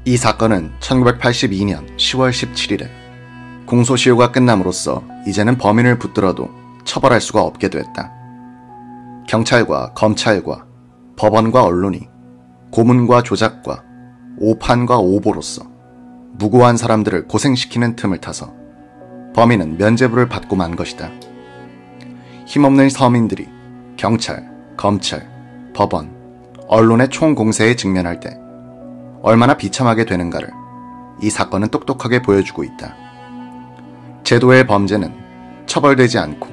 이 사건은 1982년 10월 17일에 공소시효가 끝남으로써 이제는 범인을 붙들어도 처벌할 수가 없게 됐다. 경찰과 검찰과 법원과 언론이 고문과 조작과 오판과 오보로서 무고한 사람들을 고생시키는 틈을 타서 범인은 면죄부를 받고 만 것이다. 힘없는 서민들이 경찰, 검찰, 법원, 언론의 총공세에 직면할 때 얼마나 비참하게 되는가를 이 사건은 똑똑하게 보여주고 있다. 제도의 범죄는 처벌되지 않고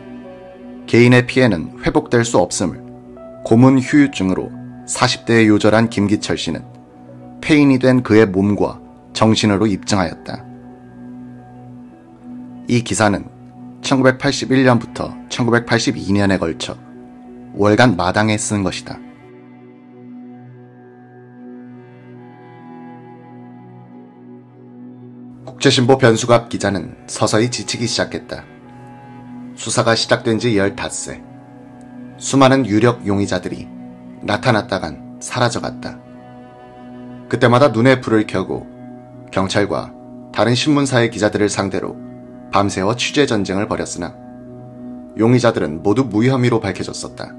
개인의 피해는 회복될 수 없음을 고문 후유증으로 40대에 요절한 김기철 씨는 폐인이 된 그의 몸과 정신으로 입증하였다. 이 기사는 1981년부터 1982년에 걸쳐 월간 마당에 쓴 것이다. 국제신보 변수갑 기자는 서서히 지치기 시작했다. 수사가 시작된 지 15세. 수많은 유력 용의자들이 나타났다간 사라져갔다. 그때마다 눈에 불을 켜고 경찰과 다른 신문사의 기자들을 상대로 밤새워 취재 전쟁을 벌였으나 용의자들은 모두 무혐의로 밝혀졌었다.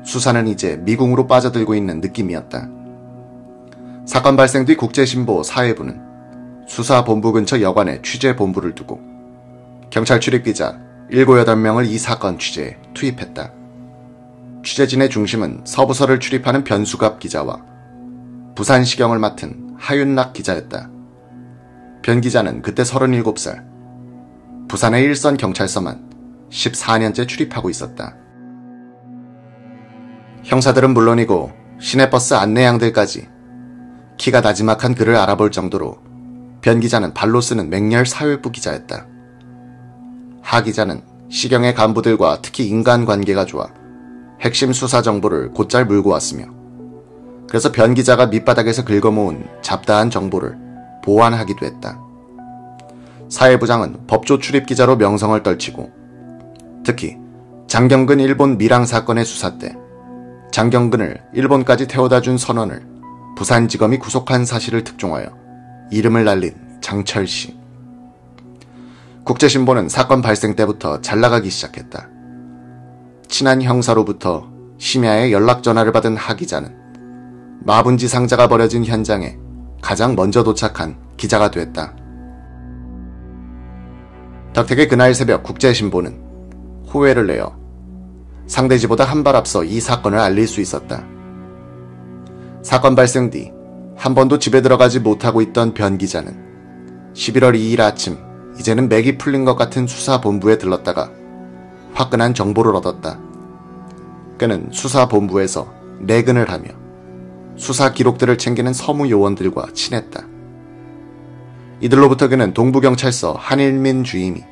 수사는 이제 미궁으로 빠져들고 있는 느낌이었다. 사건 발생 뒤 국제신보 사회부는 수사본부 근처 여관에 취재본부를 두고 경찰 출입기자 7, 8명을 이 사건 취재에 투입했다. 취재진의 중심은 서부서를 출입하는 변수갑 기자와 부산시경을 맡은 하윤락 기자였다. 변 기자는 그때 37살, 부산의 일선 경찰서만 14년째 출입하고 있었다. 형사들은 물론이고 시내버스 안내양들까지 키가 나지막한 그를 알아볼 정도로 변 기자는 발로 쓰는 맹렬 사회부 기자였다. 하 기자는 시경의 간부들과 특히 인간관계가 좋아 핵심 수사 정보를 곧잘 물고 왔으며 그래서 변 기자가 밑바닥에서 긁어모은 잡다한 정보를 보완하기도 했다. 사회부장은 법조 출입 기자로 명성을 떨치고 특히 장경근 일본 밀항 사건의 수사 때 장경근을 일본까지 태워다 준 선원을 부산지검이 구속한 사실을 특종하여 이름을 날린 장철씨. 국제신보는 사건 발생 때부터 잘나가기 시작했다. 친한 형사로부터 심야에 연락전화를 받은 하 기자는 마분지 상자가 버려진 현장에 가장 먼저 도착한 기자가 됐다. 덕택의 그날 새벽 국제신보는 호외를 내어 상대지보다 한 발 앞서 이 사건을 알릴 수 있었다. 사건 발생 뒤 한 번도 집에 들어가지 못하고 있던 변 기자는 11월 2일 아침 이제는 맥이 풀린 것 같은 수사본부에 들렀다가 화끈한 정보를 얻었다. 그는 수사본부에서 내근을 하며 수사 기록들을 챙기는 서무요원들과 친했다. 이들로부터 그는 동부경찰서 한일민 주임이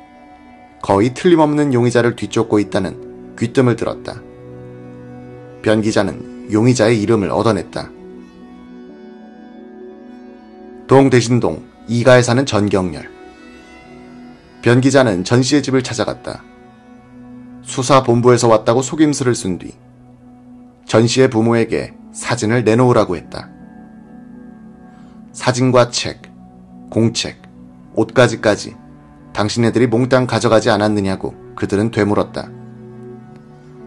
거의 틀림없는 용의자를 뒤쫓고 있다는 귀뜸을 들었다. 변 기자는 용의자의 이름을 얻어냈다. 동대신동 2가에 사는 전경렬. 변 기자는 전 씨의 집을 찾아갔다. 수사본부에서 왔다고 속임수를 쓴 뒤 전 씨의 부모에게 사진을 내놓으라고 했다. 사진과 책, 공책, 옷가지까지 당신네들이 몽땅 가져가지 않았느냐고 그들은 되물었다.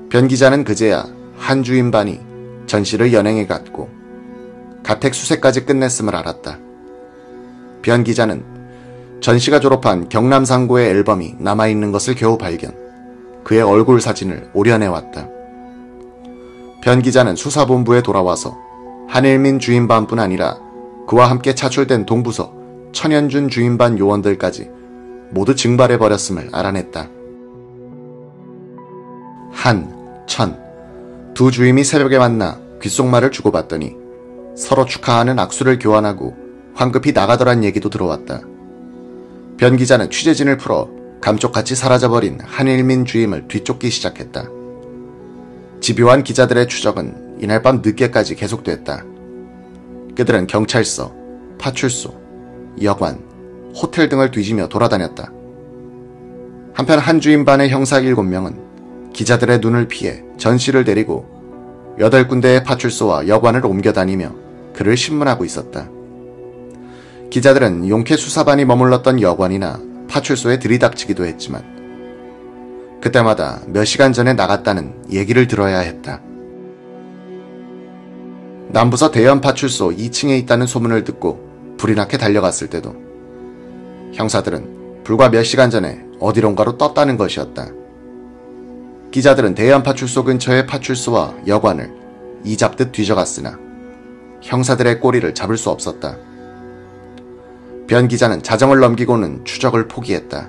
변 기자는 그제야 한 주임반이 전 씨를 연행해 갔고 가택 수색까지 끝냈음을 알았다. 변 기자는 전 씨가 졸업한 경남상고의 앨범이 남아있는 것을 겨우 발견, 그의 얼굴 사진을 오려내왔다. 변 기자는 수사본부에 돌아와서 한일민 주임반뿐 아니라 그와 함께 차출된 동부서 천연준 주임반 요원들까지 모두 증발해버렸음을 알아냈다. 한, 천, 두 주임이 새벽에 만나 귓속말을 주고받더니 서로 축하하는 악수를 교환하고 황급히 나가더란 얘기도 들어왔다. 변 기자는 취재진을 풀어 감쪽같이 사라져버린 한일민 주임을 뒤쫓기 시작했다. 집요한 기자들의 추적은 이날 밤 늦게까지 계속됐다. 그들은 경찰서, 파출소, 여관, 호텔 등을 뒤지며 돌아다녔다. 한편 한 주임반의 형사 7명은 기자들의 눈을 피해 전 씨를 데리고 8군데의 파출소와 여관을 옮겨 다니며 그를 신문하고 있었다. 기자들은 용케 수사반이 머물렀던 여관이나 파출소에 들이닥치기도 했지만 그때마다 몇 시간 전에 나갔다는 얘기를 들어야 했다. 남부서 대연 파출소 2층에 있다는 소문을 듣고 불이 나게 달려갔을 때도 형사들은 불과 몇 시간 전에 어디론가로 떴다는 것이었다. 기자들은 대연 파출소 근처의 파출소와 여관을 이잡듯 뒤져갔으나 형사들의 꼬리를 잡을 수 없었다. 변 기자는 자정을 넘기고는 추적을 포기했다.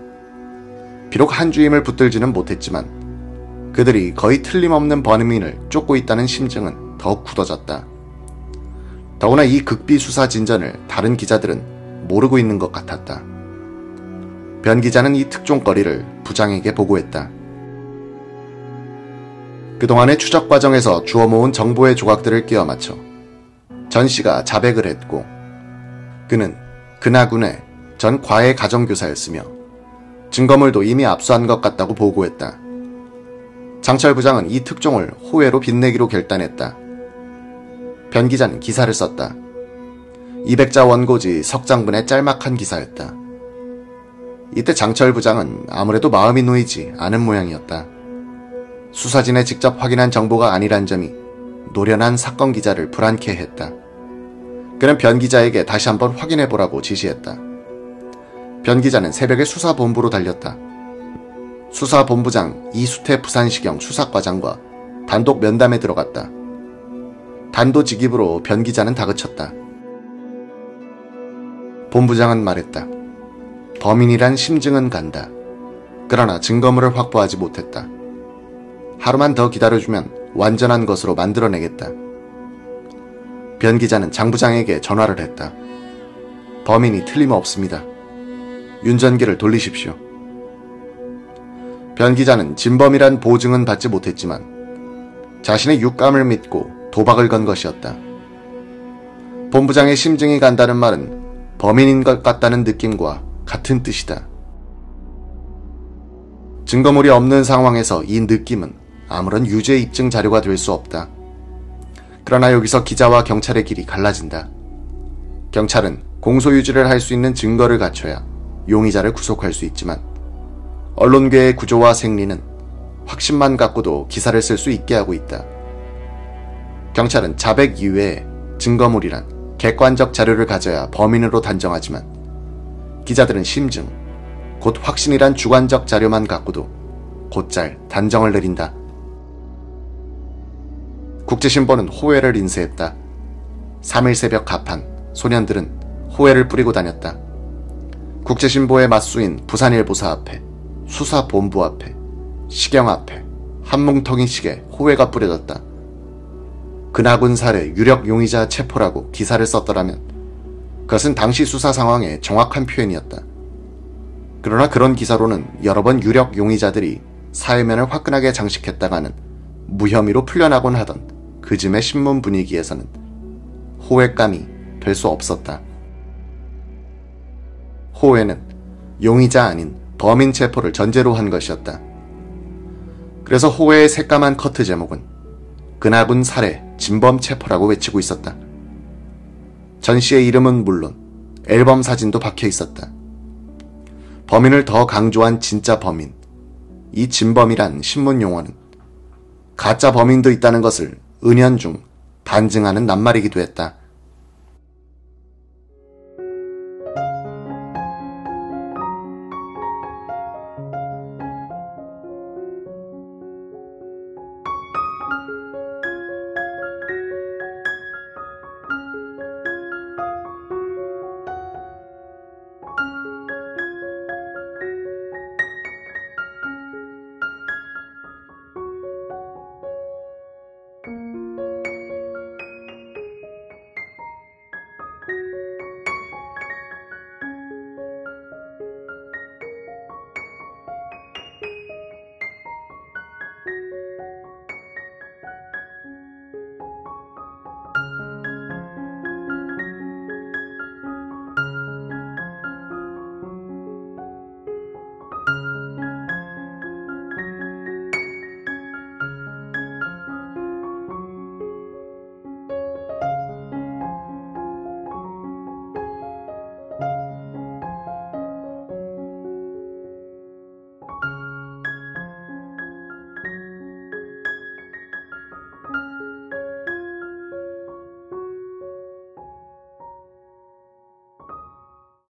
비록 한 주임을 붙들지는 못했지만 그들이 거의 틀림없는 범인을 쫓고 있다는 심증은 더욱 굳어졌다. 더구나 이 극비 수사 진전을 다른 기자들은 모르고 있는 것 같았다. 변 기자는 이 특종거리를 부장에게 보고했다. 그동안의 추적 과정에서 주워 모은 정보의 조각들을 끼워 맞춰 전 씨가 자백을 했고 그는 근하군의 전 과외 가정교사였으며 증거물도 이미 압수한 것 같다고 보고했다. 장철 부장은 이 특종을 호외로 빛내기로 결단했다. 변 기자는 기사를 썼다. 200자 원고지 석장분의 짤막한 기사였다. 이때 장철 부장은 아무래도 마음이 놓이지 않은 모양이었다. 수사진에 직접 확인한 정보가 아니란 점이 노련한 사건 기자를 불안케 했다. 그는 변 기자에게 다시 한번 확인해보라고 지시했다. 변 기자는 새벽에 수사본부로 달렸다. 수사본부장 이수태 부산시경 수사과장과 단독 면담에 들어갔다. 단도직입으로 변 기자는 다그쳤다. 본부장은 말했다. 범인이란 심증은 간다. 그러나 증거물을 확보하지 못했다. 하루만 더 기다려주면 완전한 것으로 만들어내겠다. 변 기자는 장 부장에게 전화를 했다. 범인이 틀림없습니다. 윤전기를 돌리십시오. 변 기자는 진범이란 보증은 받지 못했지만 자신의 육감을 믿고 도박을 건 것이었다. 본부장의 심증이 간다는 말은 범인인 것 같다는 느낌과 같은 뜻이다. 증거물이 없는 상황에서 이 느낌은 아무런 유죄 입증 자료가 될 수 없다. 그러나 여기서 기자와 경찰의 길이 갈라진다. 경찰은 공소유지를 할 수 있는 증거를 갖춰야 용의자를 구속할 수 있지만 언론계의 구조와 생리는 확신만 갖고도 기사를 쓸 수 있게 하고 있다. 경찰은 자백 이외에 증거물이란 객관적 자료를 가져야 범인으로 단정하지만 기자들은 심증, 곧 확신이란 주관적 자료만 갖고도 곧잘 단정을 내린다. 국제신보는 호외를 인쇄했다. 3일 새벽 가판, 소년들은 호외를 뿌리고 다녔다. 국제신보의 맞수인 부산일보사 앞에, 수사본부 앞에, 시경 앞에 한뭉텅이씩의 호외가 뿌려졌다. 근하군 살해 유력 용의자 체포라고 기사를 썼더라면 그것은 당시 수사 상황의 정확한 표현이었다. 그러나 그런 기사로는 여러 번 유력 용의자들이 사회면을 화끈하게 장식했다가는 무혐의로 풀려나곤 하던 그 즈음의 신문 분위기에서는 호외감이 될 수 없었다. 호외는 용의자 아닌 범인 체포를 전제로 한 것이었다. 그래서 호외의 새까만 커트 제목은 근하군 살해 진범 체포라고 외치고 있었다. 전 씨의 이름은 물론 앨범 사진도 박혀 있었다. 범인을 더 강조한 진짜 범인, 이 진범이란 신문 용어는 가짜 범인도 있다는 것을 은연중 반증하는 낱말이기도 했다.